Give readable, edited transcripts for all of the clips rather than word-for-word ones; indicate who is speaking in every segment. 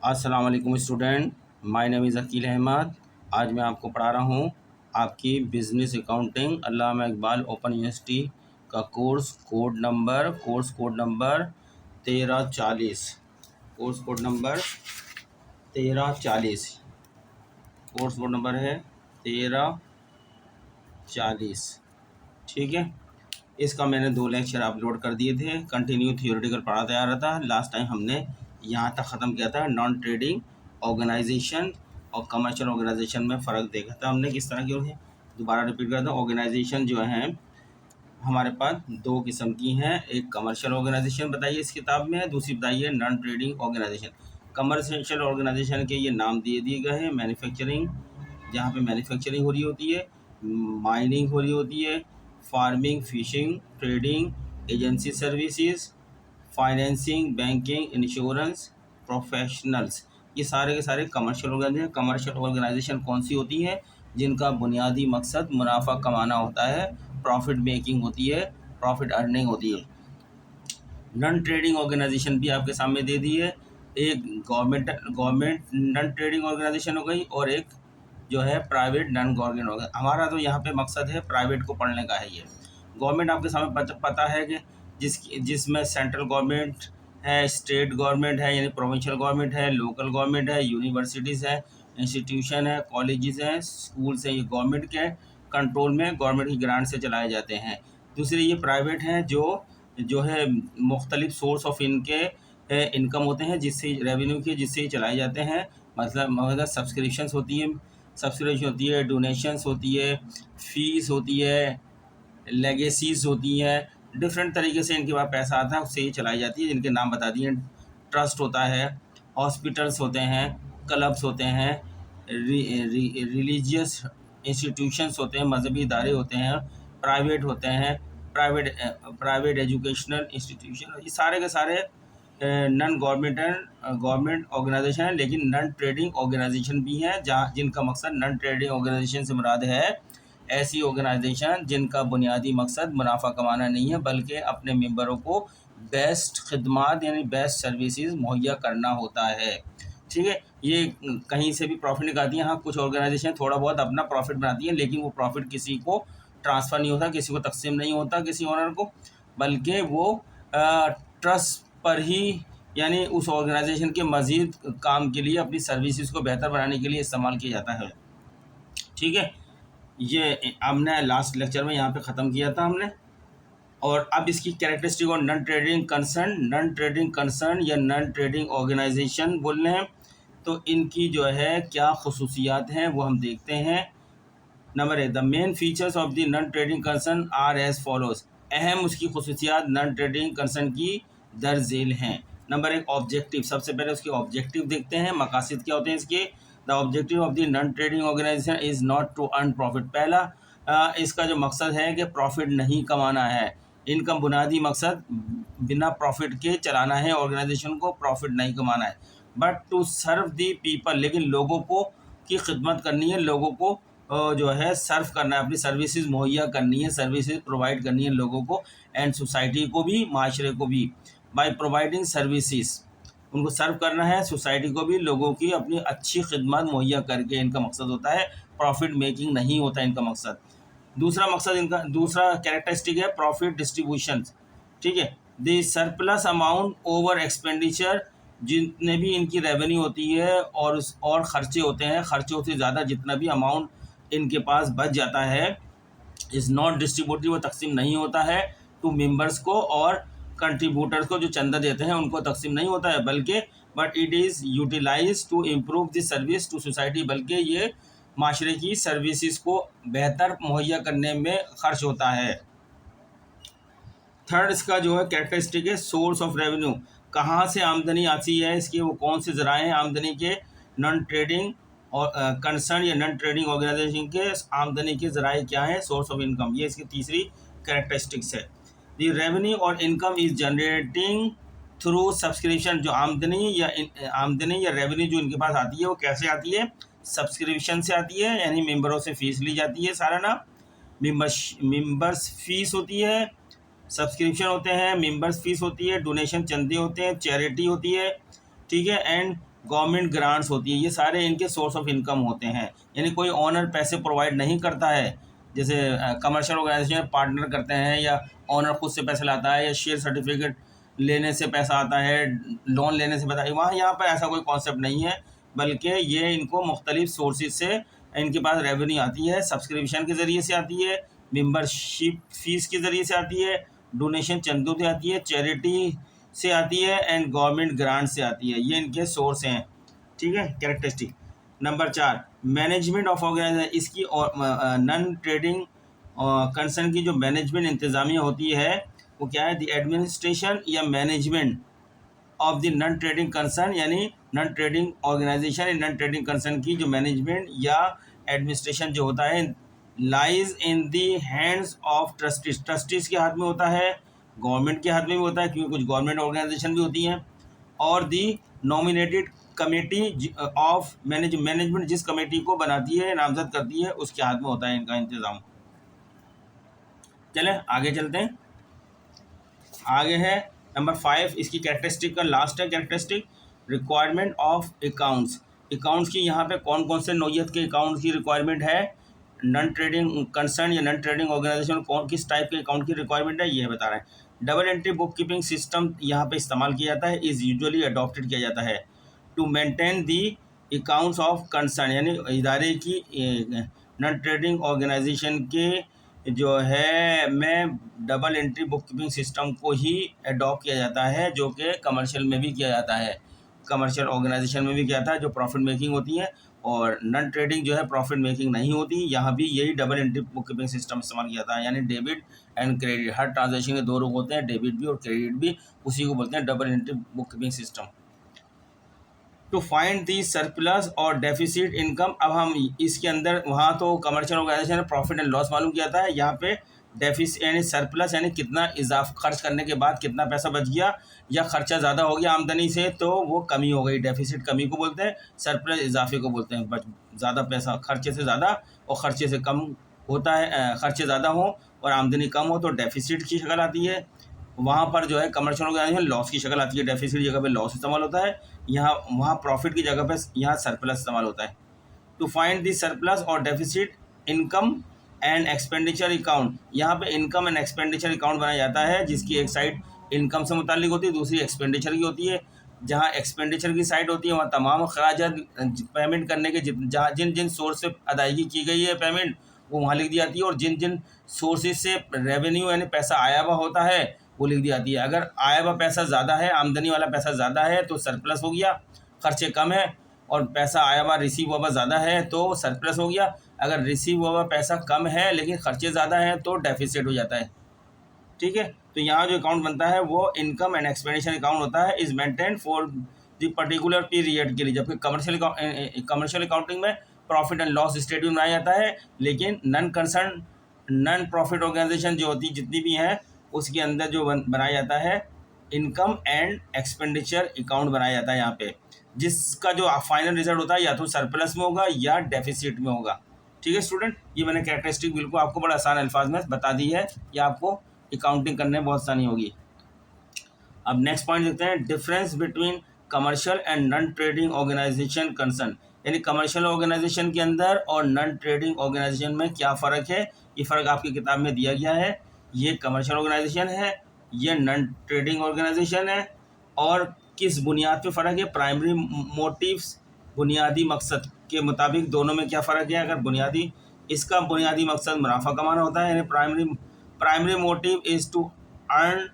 Speaker 1: अस्सलाम वालेकुम student, my name is Aqeel Ahmed. आज मैं आपको पढ़ा रहा हूँ आपकी business accounting Allama Iqbal open university का course code number 1340। Course code number 1340। Course code number है 1340। ठीक है। इसका मैंने 2 लेक्चर अपलोड कर दिए थे। कंटिन्यू थियोरेटिकल पढ़ाते आ रहा था। लास्ट टाइम हमने यहाँ तक ख़त्म किया था नॉन ट्रेडिंग ऑर्गेनाइजेशन और कमर्शियल ऑर्गेनाइजेशन में फ़र्क देखा था हमने किस तरह की होती है। दोबारा रिपीट करता हूँ। ऑर्गेनाइजेशन जो है हमारे पास 2 किस्म की हैं। एक कमर्शियल ऑर्गेनाइजेशन बताइए इस किताब में है, दूसरी बताइए non trading organization. Commercial organisation के ये नाम दिए गए हैं। मैन्युफैक्चरिंग, जहाँ पे मैन्युफैक्चरिंग हो रही होती है, माइनिंग हो रही होती है, farming, fishing, trading, agency services, financing, banking, insurance, professionals, ये सारे के सारे कमर्शियल ऑर्गेनाइजेशन। कमर्शियल ऑर्गेनाइजेशन कौन सी होती हैं? जिनका बुनियादी मकसद मुनाफा कमाना होता है, प्रॉफिट मेकिंग होती है, प्रॉफिट अर्निंग होती है। नॉन ट्रेडिंग ऑर्गेनाइजेशन भी आपके सामने दे दी है। एक government government non trading organization हो गई और एक जो है प्राइवेट नॉन गवर्नमेंट ऑर्गेनाइजेशन। हमारा तो यहाँ पे मकसद है प्राइवेट को पढ़ने का है। ये गवर्नमेंट आपके सामने पता है कि जिसमें सेंट्रल गवर्नमेंट है, स्टेट गवर्नमेंट है यानी प्रोविंशियल गवर्नमेंट है, लोकल गवर्नमेंट है, यूनिवर्सिटीज़ है, इंस्टीट्यूशन है, कॉलेजेस हैं, स्कूल्स हैं। ये गवर्नमेंट के कंट्रोल में गवर्नमेंट की ग्रांट से चलाए जाते हैं। दूसरी ये प्राइवेट हैं जो है मुख्तलिफ सोर्स ऑफ इनके इनकम होते हैं, जिससे रेवेन्यू के जिससे चलाए जाते हैं। मतलब सब्सक्रिप्शंस होती है, डोनेशंस होती है, फ़ीस होती है, लेगेसीज होती हैं। डिफरेंट तरीके से इनके पास पैसा आता है, उससे ये चलाई जाती है, जिनके नाम बता दिए। ट्रस्ट होता है, हॉस्पिटल्स होते हैं, क्लब्स होते हैं, रिलीजियस इंस्टीट्यूशंस होते हैं, मजहबी इदारे होते हैं, प्राइवेट होते हैं, प्राइवेट एजुकेशनल इंस्टीट्यूशन। ये सारे के सारे नॉन गवर्नमेंट ऑर्गेनाइजेशन है, लेकिन नॉन ट्रेडिंग ऑर्गेनाइजेशन भी हैं, जहाँ जिनका मकसद नॉन ट्रेडिंग ऑर्गेनाइजेशन से मुराद है ऐसी ऑर्गेनाइजेशन जिनका बुनियादी मकसद मुनाफा कमाना नहीं है, बल्कि अपने मेंबरों को बेस्ट खिदमात यानी बेस्ट सर्विसेज मुहैया करना होता है। ठीक है। ये कहीं से भी प्रॉफिट निकालती हैं। हाँ, कुछ ऑर्गेनाइजेशन थोड़ा बहुत अपना प्रॉफिट बनाती हैं, लेकिन वो प्रॉफिट किसी को ट्रांसफ़र नहीं होता, किसी को तकसीम नहीं होता किसी ओनर को, बल्कि वो ट्रस्ट पर ही यानी उस ऑर्गेनाइजेशन के मज़ीद काम के लिए अपनी सर्विसेज को बेहतर बनाने के लिए इस्तेमाल किया जाता है। ठीक है। ये हमने लास्ट लेक्चर में यहाँ पे ख़त्म किया था हमने। और अब इसकी कैरेक्टरिस्टिक और नॉन ट्रेडिंग कंसर्न या नॉन ट्रेडिंग ऑर्गेनाइजेशन बोल रहे हैं, तो इनकी जो है क्या खसूसियात हैं वो हम देखते हैं। Number 1, the main features of the non trading concern are as follows. अहम उसकी खसूसियात नॉन ट्रेडिंग कंसर्न की दरझेल हैं। Number 1, objective. सबसे पहले उसके ऑब्जेक्टिव देखते हैं, मकासद क्या होते हैं इसके। The objective of the non trading organisation is not to earn profit. पहला इसका जो मकसद है कि प्रॉफिट नहीं कमाना है। इनका बुनियादी मकसद बिना प्रॉफिट के चलाना है, ऑर्गेनाइजेशन को प्रॉफिट नहीं कमाना है, but to serve the people, लेकिन लोगों को की खिदमत करनी है, लोगों को जो है सर्व करना है, अपनी सर्विसेज मुहैया करनी है, सर्विसेज प्रोवाइड करनी है लोगों को एंड सोसाइटी को भी, माशरे को भी। बाय प्रोवाइडिंग सर्विसेज उनको सर्व करना है, सोसाइटी को भी, लोगों की अपनी अच्छी खिदमत मुहैया करके इनका मकसद होता है। प्रॉफिट मेकिंग नहीं होता इनका मकसद। दूसरा मकसद इनका, दूसरा कैरेक्टरिस्टिक है प्रॉफिट डिस्ट्रीब्यूशन। ठीक है। The surplus amount over expenditure, जितने भी इनकी रेवेन्यू होती है और ख़र्चे होते हैं, ख़र्चों से ज़्यादा जितना भी अमाउंट इनके पास बच जाता है इज़ नॉट डिस्ट्रीब्यूटिव, वो तकसीम नहीं होता है टू मेंबर्स को और कंट्रीब्यूटर्स को जो चंदा देते हैं उनको तकसीम नहीं होता है, बल्कि but it is utilise to improve the service to society, बल्कि ये माशरे की सर्विसेज को बेहतर मुहैया करने में खर्च होता है। थर्ड इसका जो है कैरेक्टरिस्टिक है सोर्स ऑफ रेवेन्यू। कहाँ से आमदनी आती है इसकी, वो कौन से ज़राए हैं आमदनी के। नॉन ट्रेडिंग और कंसर्न या नॉन ट्रेडिंग ऑर्गेनाइजेशन के आमदनी के ज़राए क्या हैं, सोर्स ऑफ इनकम, ये इसकी तीसरी कैरेक्टरिस्टिक्स है। द रेवेन्यू और income is generating through subscription. जो आमदनी या रेवेन्यू जो इनके पास आती है वो कैसे आती है, सब्सक्रिप्शन से आती है, यानी मेंबरों से फ़ीस ली जाती है सालाना। मेंबर्स फीस होती है, सब्सक्रिप्शन होते हैं, मेंबर्स फीस होती है, डोनेशन चंदे होते हैं, चैरिटी होती है। ठीक है। एंड गवर्नमेंट ग्रांट्स होती है, ये सारे इनके सोर्स ऑफ इनकम होते हैं। यानी कोई ओनर पैसे प्रोवाइड नहीं करता है, जैसे कमर्शियल ऑर्गेनाइजेशन पार्टनर करते हैं, या ओनर खुद से पैसे लाता है, या शेयर सर्टिफिकेट लेने से पैसा आता है, लोन लेने से पैसा, वहाँ यहाँ पर ऐसा कोई कॉन्सेप्ट नहीं है, बल्कि ये इनको मुख्तलिफ सोर्सेज से इनके पास रेवेन्यू आती है। सब्सक्रिप्शन के ज़रिए से आती है, मेंबरशिप फीस के ज़रिए से आती है, डोनेशन चंदों से आती है, चैरिटी से आती है, एंड गवर्नमेंट ग्रांट से आती है। ये इनके सोर्स हैं, ठीक है, characteristic. Number 4, management of organisation. इसकी नॉन ट्रेडिंग कंसर्न की जो मैनेजमेंट इंतज़ामिया होती है वो क्या है, द एडमिनिस्ट्रेशन या management of the non trading concern, यानी non trading organisation, non trading concern की जो मैनेजमेंट या एडमिनिस्ट्रेशन जो होता है, lies in the hands of trustees. Trustees के हाथ में होता है, गवर्नमेंट के हाथ में भी होता है, क्योंकि कुछ गवर्नमेंट ऑर्गेनाइजेशन भी होती हैं, और दी नॉमिनेटेड कमेटी ऑफ मैनेजमेंट जिस कमेटी को बनाती है, नामजद करती है, उसके हाथ में होता है इनका इंतज़ाम। चलें आगे चलते हैं। आगे है नंबर 5, इसकी कैरेक्टरिस्टिक का लास्ट है characteristic, requirement of accounts. Accounts की यहाँ पे कौन कौन से नौयत के अकाउंट्स की रिक्वायरमेंट है, नॉन ट्रेडिंग कंसर्न या नॉन ट्रेडिंग ऑर्गेनाइजेशन कौन किस टाइप के अकाउंट की रिक्वायरमेंट है, ये बता रहे हैं। Double entry book keeping system यहाँ पे इस्तेमाल किया जाता है, इज़ यूजुअली अडॉप्टेड किया जाता है to maintain the accounts of concern, यानी इदारे की नॉन ट्रेडिंग ऑर्गेनाइजेशन के जो है में double entry book keeping system को ही अडॉप्ट किया जाता है, जो कि कमर्शियल में भी किया जाता है, कमर्शियल ऑर्गेनाइजेशन में भी किया जाता है जो प्रॉफिट मेकिंग होती है, और नॉन ट्रेडिंग जो है प्रॉफिट मेकिंग नहीं होती, यहाँ भी यही double entry book keeping system इस्तेमाल किया जाता है, यानी debit and credit. Her transaction के 2 रूप होते हैं, डेबिट भी और क्रेडिट भी, उसी को बोलते हैं double entry book keeping system. To find the surplus और डेफिसिट इनकम। अब हम इसके अंदर, वहाँ तो कमर्शियल ऑर्गेनाइजेशन ने प्रॉफिट एंड लॉस मालूम किया था, यहाँ पे डेफिसिट यानी सरप्लस, यानी कितना इजाफा खर्च करने के बाद कितना पैसा बच गया, या खर्चा ज़्यादा हो गया आमदनी से तो वो कमी हो गई, डेफिसिट कमी को बोलते हैं, सरप्लस इजाफे को बोलते हैं, ज़्यादा पैसा खर्चे से ज़्यादा और खर्चे से कम होता है, खर्चे ज़्यादा हो और आमदनी कम हो तो डेफिसिट की शक्ल आती है। वहाँ पर जो है कमर्शियल ऑर्गेनाइजेशन लॉस की शक्ल आती है, डेफिसिट की जगह पे लॉस इस्तेमाल होता है, यहाँ वहाँ प्रॉफिट की जगह पे यहाँ सरप्लस इस्तेमाल होता है। टू फाइंड दी सरप्लस और deficit income and expenditure account, यहाँ पे इनकम एंड एक्सपेंडिचर अकाउंट बनाया जाता है, जिसकी एक साइड इनकम से मुताल्लिक होती है, दूसरी एक्सपेंडिचर की होती है। जहाँ एक्सपेंडिचर की साइड होती है वहाँ तमाम खराजात पेमेंट करने के जहाँ जिन जिन सोर्स से अदायगी की गई है पेमेंट वो वहाँ लिख दी जाती है, और जिन जिन सोर्सेज से रेवेन्यू यानी पैसा आया हुआ होता है वो लिख दी जाती है। अगर आया हुआ पैसा ज़्यादा है, आमदनी वाला पैसा ज़्यादा है तो सरप्लस हो गया, खर्चे कम है, और पैसा आया हुआ रिसीव हुआ ज़्यादा है तो सरप्लस हो गया। अगर रिसीव हुआ पैसा कम है लेकिन खर्चे ज़्यादा हैं तो डेफिसिट हो जाता है, ठीक है। तो यहाँ जो अकाउंट बनता है वो इनकम एंड एक्सपेंडिचर अकाउंट होता है, is maintain for the particular period के लिए। जबकि कमर्शियल अकाउंटिंग में प्रॉफिट एंड लॉस स्टेटमेंट बनाया जाता है, लेकिन नॉन प्रॉफिट ऑर्गेनाइजेशन जो होती जितनी भी हैं उसके अंदर जो बनाया जाता है इनकम एंड एक्सपेंडिचर अकाउंट बनाया जाता है यहाँ पे, जिसका जो फाइनल रिजल्ट होता है या तो सरप्लस में होगा या डेफिसिट में होगा, ठीक है स्टूडेंट। ये मैंने कैरेक्टरिस्टिक बिल्कुल आपको बड़ा आसान अल्फाज में बता दी है, या आपको अकाउंटिंग करने में बहुत आसानी होगी। अब नेक्स्ट पॉइंट देखते हैं, difference between commercial and non trading organisation concern, यानी कमर्शियल ऑर्गेनाइजेशन के अंदर और नॉन ट्रेडिंग ऑर्गेनाइजेशन में क्या फ़र्क है। ये फ़र्क आपकी किताब में दिया गया है, ये कमर्शियल ऑर्गेनाइजेशन है, ये नॉन ट्रेडिंग ऑर्गेनाइजेशन है, और किस बुनियाद पे फ़र्क है, प्राइमरी मोटिव्स, बुनियादी मकसद के मुताबिक दोनों में क्या फ़र्क है। अगर इसका बुनियादी मकसद मुनाफा कमाना होता है, यानी primary motive is to earn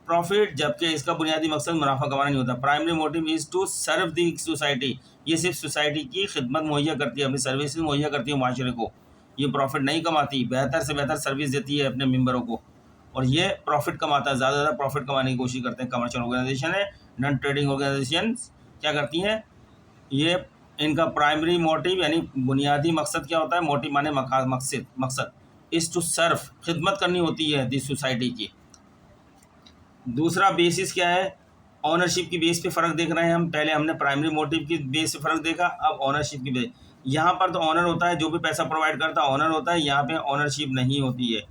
Speaker 1: profit, जबकि इसका बुनियादी मकसद मुनाफा कमाना नहीं होता। Primary motive is to serve the society, ये सिर्फ सोसाइटी की खिदमत मुहैया करती है, अपनी सर्विस मुहैया करती है माशरे को, ये प्रॉफिट नहीं कमाती, बेहतर से बेहतर सर्विस देती है अपने मेम्बरों को, और ये प्रॉफिट कमाता है, ज़्यादा प्रॉफिट कमाने की कोशिश करते हैं कमर्शियल ऑर्गेनाइजेशन है। नॉन ट्रेडिंग ऑर्गेनाइजेशन क्या करती हैं, ये इनका प्राइमरी मोटिव यानी बुनियादी मकसद क्या होता है, मोटिव माने मकसद इज़ टू सर्व, खिदमत करनी होती है दी सोसाइटी की। दूसरा बेसिस क्या है, ऑनरशिप की बेस पे फ़र्क देख रहे हैं हम, पहले हमने प्राइमरी मोटिव की बेस पे फ़र्क देखा, अब ऑनरशिप की बेस। यहाँ पर तो ऑनर होता है, जो भी पैसा प्रोवाइड करता है ऑनर होता है, यहाँ पे ऑनरशिप नहीं होती है।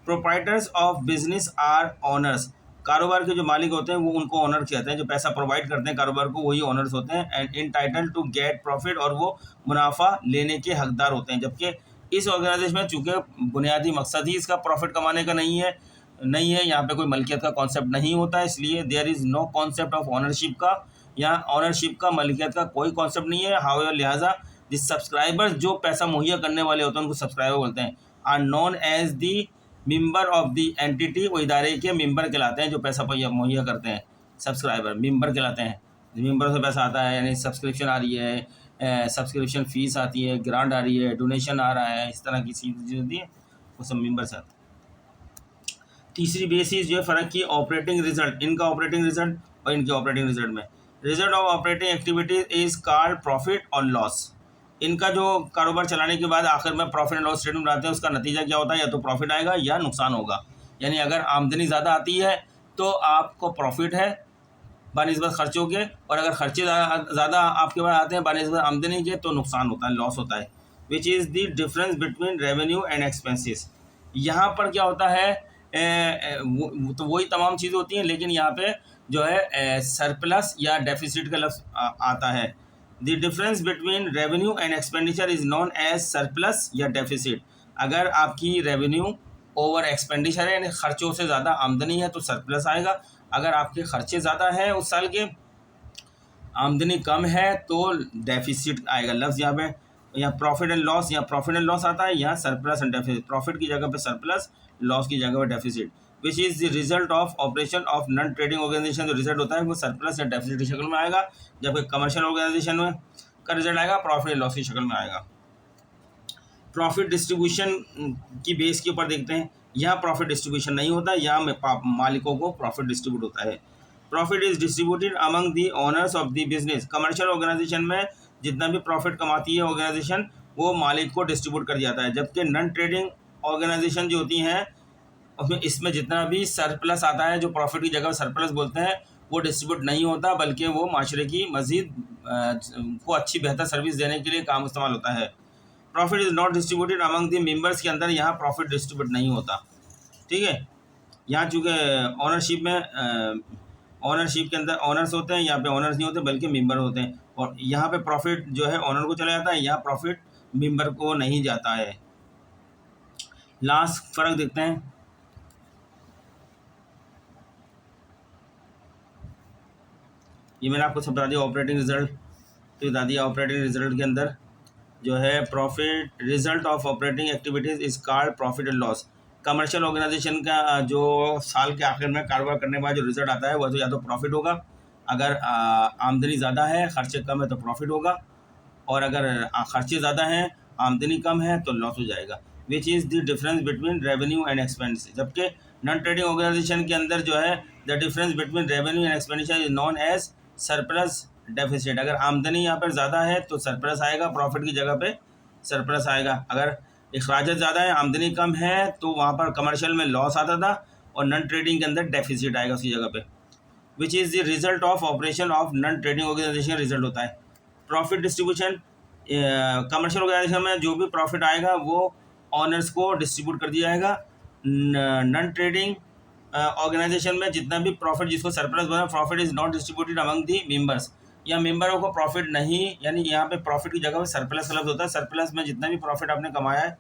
Speaker 1: Proprietors of business are owners, कारोबार के जो मालिक होते हैं वो उनको ओनर कहते हैं, जो पैसा प्रोवाइड करते हैं कारोबार को वही ओनर्स होते हैं। एंड इनटाइटल टू गेट प्रॉफिट, और वो मुनाफा लेने के हकदार होते हैं। जबकि इस ऑर्गेनाइजेशन में चूँकि बुनियादी मकसद ही इसका प्रॉफिट कमाने का नहीं है, यहाँ पे कोई मलकियत का कॉन्सेप्ट नहीं होता है, इसलिए there is no concept of ownership का, यहाँ ओनरशिप का मलकियत का कोई कॉन्सेप्ट नहीं है। हाउएवर लिहाजा जिस सब्सक्राइबर्स जो पैसा मुहैया करने वाले होते हैं उनको सब्सक्राइबर बोलते हैं, are known as the member of the entity, वो इदारे के मेंबर कहलाते हैं जो पैसा मुहैया करते हैं। सब्सक्राइबर मेंबर कहलाते हैं, मेंबर से पैसा आता है, यानी सब्सक्रिप्शन आ रही है, सब्सक्रिप्शन फ़ीस आती है, ग्रांट आ रही है, डोनेशन आ रहा है, इस तरह की चीज़ें होती हैं वो सब मेंबर से आती है। तीसरी बेसिस जो है फ़र्क की ऑपरेटिंग रिजल्ट, इनका ऑपरेटिंग रिजल्ट और इनके ऑपरेटिंग रिजल्ट में, result of operating activities is called profit और लॉस। इनका जो कारोबार चलाने के बाद आखिर में प्रॉफिट एंड लॉस स्टेटमेंट बनाते हैं, उसका नतीजा क्या होता है, या तो प्रॉफिट आएगा या नुकसान होगा। यानी अगर आमदनी ज़्यादा आती है तो आपको प्रॉफिट है बानिस्बत खर्चों के, और अगर खर्चे ज़्यादा आपके पास आते हैं बानिस्बत आमदनी के तो नुकसान होता है, लॉस होता है। विच is the difference between revenue and expenses. यहाँ पर क्या होता है, तो वही तमाम चीज़ें होती हैं, लेकिन यहाँ पे जो है सरप्लस या डेफिसिट का लफ्ज़ आता है। The difference between revenue and expenditure is known as surplus या डेफिसिट। अगर आपकी रेवेन्यू ओवर एक्सपेंडिचर है, यानी खर्चों से ज़्यादा आमदनी है तो सरप्लस आएगा। अगर आपके खर्चे ज़्यादा हैं उस साल के, आमदनी कम है तो डेफिसिट आएगा लफ्ज़ यहाँ पे। यहाँ प्रॉफिट एंड लॉस, यहाँ प्रॉफिट एंड लॉस आता है, यहाँ सरप्लस एंड डेफिसिट, प्रॉफिट की जगह पे सरप्लस, लॉस की जगह पे deficit. Which is the result of operation of non trading organisation. जो रिजल्ट होता है वो सरप्लस या डेफिसिट की शक्ल में आएगा, जबकि कमर्शियल ऑर्गेनाइजेशन में का रिजल्ट आएगा प्रॉफिट एंड लॉस की शक्ल में आएगा। प्रॉफिट डिस्ट्रीब्यूशन की बेस के ऊपर देखते हैं, यहाँ प्रॉफिट डिस्ट्रीब्यूशन नहीं होता, यहाँ मालिकों को प्रॉफिट डिस्ट्रीब्यूट होता है। Profit is distributed among the owners of the business. Commercial organisation में जितना भी प्रॉफिट कमाती है ऑर्गेनाइजेशन वो मालिक को डिस्ट्रीब्यूट कर दिया जाता है, जबकि नॉन ट्रेडिंग ऑर्गेनाइजेशन जो होती हैं उसमें इसमें जितना भी सरप्लस आता है, जो प्रॉफिट की जगह सरप्लस बोलते हैं, वो डिस्ट्रीब्यूट नहीं होता, बल्कि वो माशरे की मज़ीद को अच्छी बेहतर सर्विस देने के लिए काम इस्तेमाल होता है। Profit is not distributed among the members के अंदर यहाँ प्रॉफिट डिस्ट्रीब्यूट नहीं होता, ठीक है। यहाँ चूँकि ऑनरशिप में ऑनरशिप के अंदर ऑनर्स होते हैं, यहाँ पे ऑनर्स नहीं होते बल्कि मेंबर होते हैं, और यहाँ पे प्रॉफिट जो है ऑनर को चला जाता है, यहाँ प्रॉफिट मेंबर को नहीं जाता है। लास्ट फ़र्क देखते हैं, ये मैंने आपको सब बता दिया। ऑपरेटिंग रिजल्ट तो बता दिया, ऑपरेटिंग रिजल्ट के अंदर जो है profit, result of operating activities is called profit and loss. Commercial organisation का जो साल के आखिर में कारोबार करने के बाद जो रिजल्ट आता है वह तो या तो प्रॉफिट होगा, अगर आमदनी ज़्यादा है खर्चे कम है तो प्रॉफिट होगा, और अगर खर्चे ज़्यादा हैं आमदनी कम है तो लॉस हो जाएगा। Which is the difference between revenue and expense. जबकि नॉन ट्रेडिंग ऑर्गेनाइजेशन के अंदर जो है the difference between revenue and expenditure is known as surplus deficit. अगर आमदनी यहाँ पर ज़्यादा है तो सरप्लस आएगा, प्रॉफिट की जगह पे सरप्लस आएगा। अगर अखराजत ज़्यादा है आमदनी कम है तो वहाँ पर कमर्शियल में लॉस आता था, और नॉन ट्रेडिंग के अंदर डेफिसिट आएगा उसकी जगह पे। Which is the result of operation of non trading organisation result होता है प्रॉफिट डिस्ट्रीब्यूशन। कमर्शियल ऑर्गेनाइजेशन में जो भी प्रॉफिट आएगा वो ऑनर्स को डिस्ट्रीब्यूट कर दिया जाएगा। नॉन ट्रेडिंग ऑर्गेनाइजेशन में जितना भी प्रॉफिट जिसको सरप्लस बना, profit is not distributed among the members. या मेंबरों को प्रॉफिट नहीं, यानी यहाँ पे प्रॉफिट की जगह पे सरप्लस का लफ्ज़ होता है, सरप्लस में जितना भी प्रॉफिट आपने कमाया है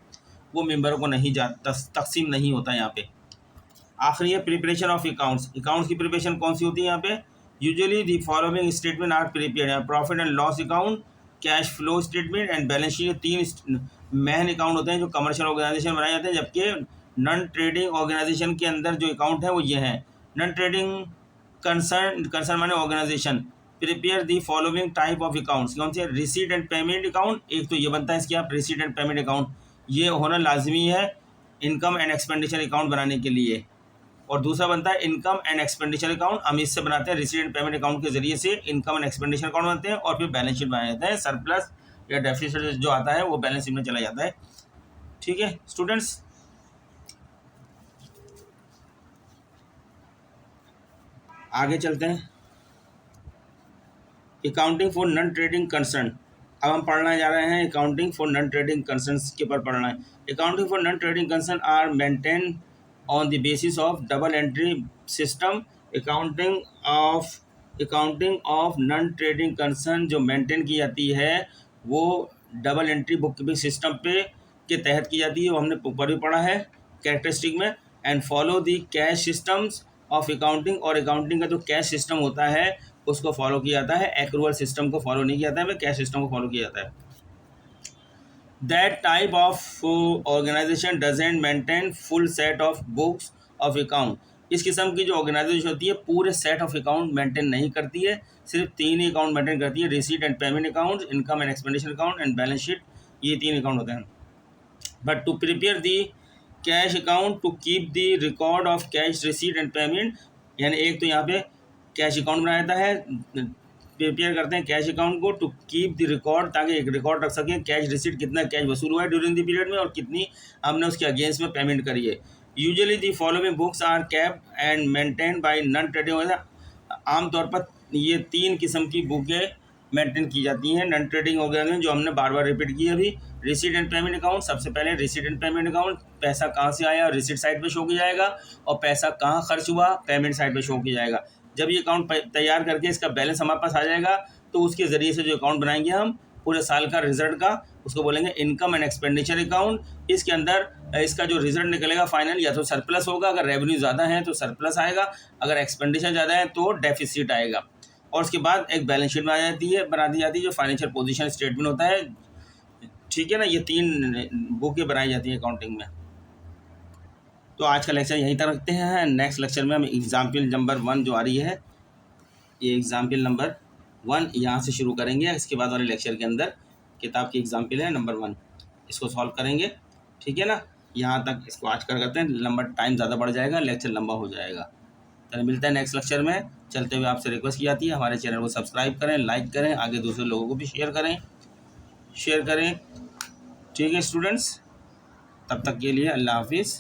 Speaker 1: वो मेंबरों को नहीं तकसीम नहीं होता यहाँ पे। आखिरी है प्रिपरेशन ऑफ अकाउंट्स। अकाउंट्स की प्रिपरेशन कौन सी होती है यहाँ पे, usually the following statement are prepared. यहाँ profit and loss account, cash flow statement and balance sheet, तीन मेन अकाउंट होते हैं जो कमर्शियल ऑर्गेनाइजेशन बनाए जाते हैं, जबकि नॉन ट्रेडिंग ऑर्गेनाइजेशन के अंदर जो अकाउंट है वो ये हैं। नॉन ट्रेडिंग कंसर्न माने organisation prepare the following type of accounts. कौन से, रिसीट एंड पेमेंट अकाउंट, एक तो ये बनता है इसकी आप रिसीट एंड पेमेंट अकाउंट, ये होना लाजमी है इनकम एंड एक्सपेंडिचर अकाउंट बनाने के लिए, और दूसरा बनता है इनकम एंड एक्सपेंडिचर अकाउंट। हम इससे बनाते हैं रिसीट एंड पेमेंट अकाउंट के जरिए से इनकम एंड एक्सपेंडिचर अकाउंट बनाते हैं, और फिर बैलेंस शीट बनाए जाते हैं। सरप्लस या डेफिसिट जो आता है वो बैलेंस शीट में चला जाता है, ठीक है स्टूडेंट्स। आगे चलते हैं, accounting for non trading concern. अब हम पढ़ना जा रहे हैं accounting for non trading concern के ऊपर पढ़ना है। Accounting for non trading concern are maintain on the basis of double entry system accounting of non trading concern जो मेंटेन की जाती है वो double entry book keeping system पे के तहत की जाती है, वो हमने ऊपर भी पढ़ा है कैरेक्टरिस्टिक में। And follow the cash systems of accounting, और अकाउंटिंग का जो कैश सिस्टम होता है उसको फॉलो किया जाता है, एक्रूअल सिस्टम को फॉलो नहीं किया जाता है, कैश सिस्टम को फॉलो किया जाता है। That type of organization doesn't maintain full set of books of account। इस किस्म की जो ऑर्गेनाइजेशन होती है पूरे सेट ऑफ अकाउंट मेंटेन नहीं करती है, सिर्फ 3 ही अकाउंट मेंटेन करती है, receipt and payment account, income and expenditure account and balance sheet, ये 3 अकाउंट होते हैं। But to prepare the cash account to keep the record of cash receipt and payment, यानी एक तो यहाँ पे कैश अकाउंट बनाया जाता है, प्रिपेयर करते हैं कैश अकाउंट को टू कीप द रिकॉर्ड, ताकि एक रिकॉर्ड रख सकें कैश रिसीट कितना कैश वसूल हुआ है ड्यूरिंग द पीरियड में और कितनी हमने उसके अगेंस्ट में पेमेंट करी है। Usually the following books are kept and maintain by non trading. आमतौर पर ये 3 किस्म की बुकें मेंटेन की जाती हैं नॉन ट्रेडिंग ऑर्गेनाइजेशन, जो हमने बार बार रिपीट की है अभी। रिसीट एंड पेमेंट अकाउंट, सबसे पहले रिसीट एंड पेमेंट अकाउंट, पैसा कहाँ से आया रिसीट साइड पे शो किया जाएगा, और पैसा कहाँ खर्च हुआ पेमेंट साइड पे शो किया जाएगा। जब ये अकाउंट तैयार करके इसका बैलेंस हमारे पास आ जाएगा तो उसके ज़रिए से जो अकाउंट बनाएंगे हम पूरे साल का रिजल्ट का, उसको बोलेंगे इनकम एंड एक्सपेंडिचर अकाउंट। इसके अंदर इसका जो रिजल्ट निकलेगा फाइनल या तो सरप्लस होगा, अगर रेवेन्यू ज़्यादा है तो सरप्लस आएगा, अगर एक्सपेंडिचर ज़्यादा है तो डेफिसिट आएगा। और उसके बाद एक बैलेंस शीट बना दी जाती है जो फाइनेंशियल पोजीशन स्टेटमेंट होता है, ठीक है ना। ये 3 बुकें बनाई जाती हैं अकाउंटिंग में। तो आज का लेक्चर यहीं तक रखते हैं। नेक्स्ट लेक्चर में हम एग्जाम्पल नंबर 1 जो आ रही है, ये एग्जाम्पल नंबर 1 यहाँ से शुरू करेंगे। इसके बाद वाले लेक्चर के अंदर किताब की एग्जाम्पल है नंबर 1, इसको सॉल्व करेंगे, ठीक है ना। यहाँ तक इसको आज कर करते हैं, लंबा टाइम ज़्यादा बढ़ जाएगा, लेक्चर लंबा हो जाएगा। चलिए मिलता है नेक्स्ट लेक्चर में। चलते हुए आपसे रिक्वेस्ट की जाती है हमारे चैनल को सब्सक्राइब करें, लाइक करें, आगे दूसरे लोगों को भी शेयर करें, ठीक है स्टूडेंट्स। तब तक के लिए अल्लाह हाफिज़।